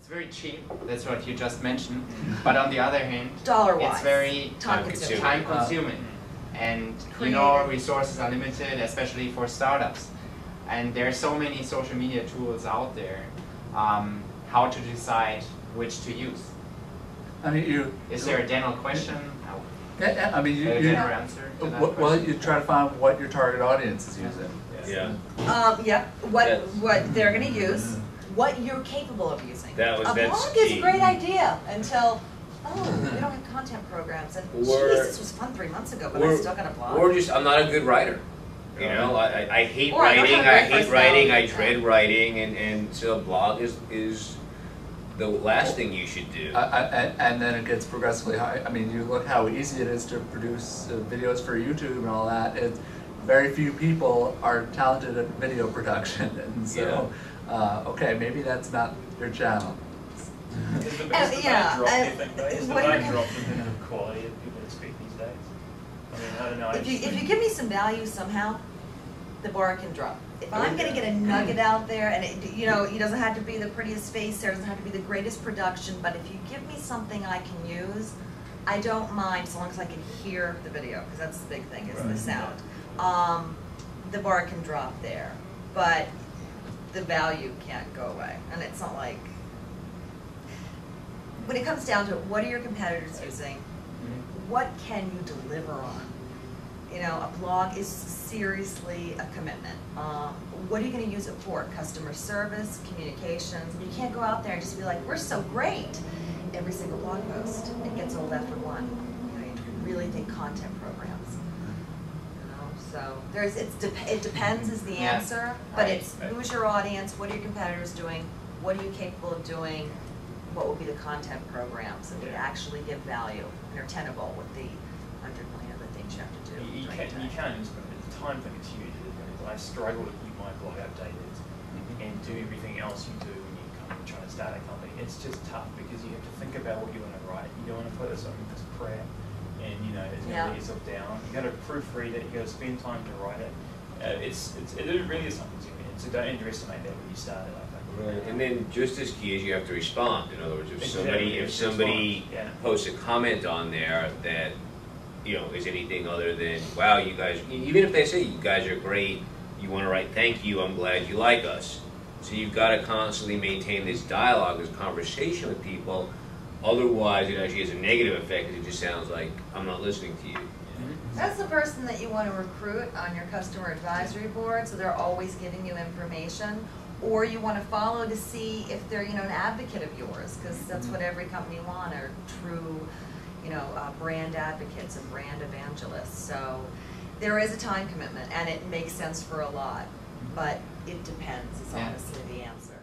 It's very cheap. That's what you just mentioned. But on the other hand, dollar-wise, it's very time-consuming. And you know, resources are limited, especially for startups. And there are so many social media tools out there. How to decide which to use? I mean, is there a general question? Yeah, I mean, answer to that question? Well, you try to find what your target audience is using. Yeah. What they're going to use, what you're capable of using. A blog is a great idea until, we don't have content programs, and geez, this was fun 3 months ago, but I still got a blog. Or just, I'm not a good writer. You know, I hate writing, I dread writing, and so a blog is the last thing you should do. And then it gets progressively high. I mean, you look how easy it is to produce videos for YouTube and all that. Very few people are talented at video production, and so, okay, maybe that's not your channel. Is the biggest drop, do you think, though? Is the main drop in the quality of people that speak these days? I mean, I don't know. If you give me some value somehow, the bar can drop. If I'm going to get a nugget out there, and it doesn't have to be the prettiest face, there doesn't have to be the greatest production, but if you give me something I can use, I don't mind as long as I can hear the video, because that's the big thing, is the sound. The bar can drop there, but the value can't go away. And it's not like, when it comes down to what are your competitors using, what can you deliver on? You know, a blog is seriously a commitment. What are you going to use it for? Customer service, communications. You can't go out there and just be like, we're so great. Every single blog post, it gets old after one. You know, you really think content programs. You know, so it depends is the answer, but it's who's your audience, what are your competitors doing, what are you capable of doing, what will be the content programs that would actually give value and are tenable with the 100 million other things you have to do. You can, the time thing is huge. I struggle to keep my blog updated and do everything else you do when you kind of try to start a company. It's just tough because you have to think about what you want to write. You don't want to put something that's crap and it's going to let yourself down. You got to proofread it. You got to spend time to write it. It really is something to me. So don't underestimate that when you start it. I think. Right. And then just as key as you have to respond. In other words, if somebody posts a comment on there that is anything other than, wow, you guys, even if they say you guys are great, you want to write thank you, I'm glad you like us. So you've got to constantly maintain this dialogue, this conversation with people. Otherwise, it actually has a negative effect because it just sounds like I'm not listening to you. That's the person that you want to recruit on your customer advisory board, so they're always giving you information. Or you want to follow to see if they're an advocate of yours, because that's what every company wants, are true brand advocates and brand evangelists. So there is a time commitment, and it makes sense for a lot, but it depends is honestly the answer.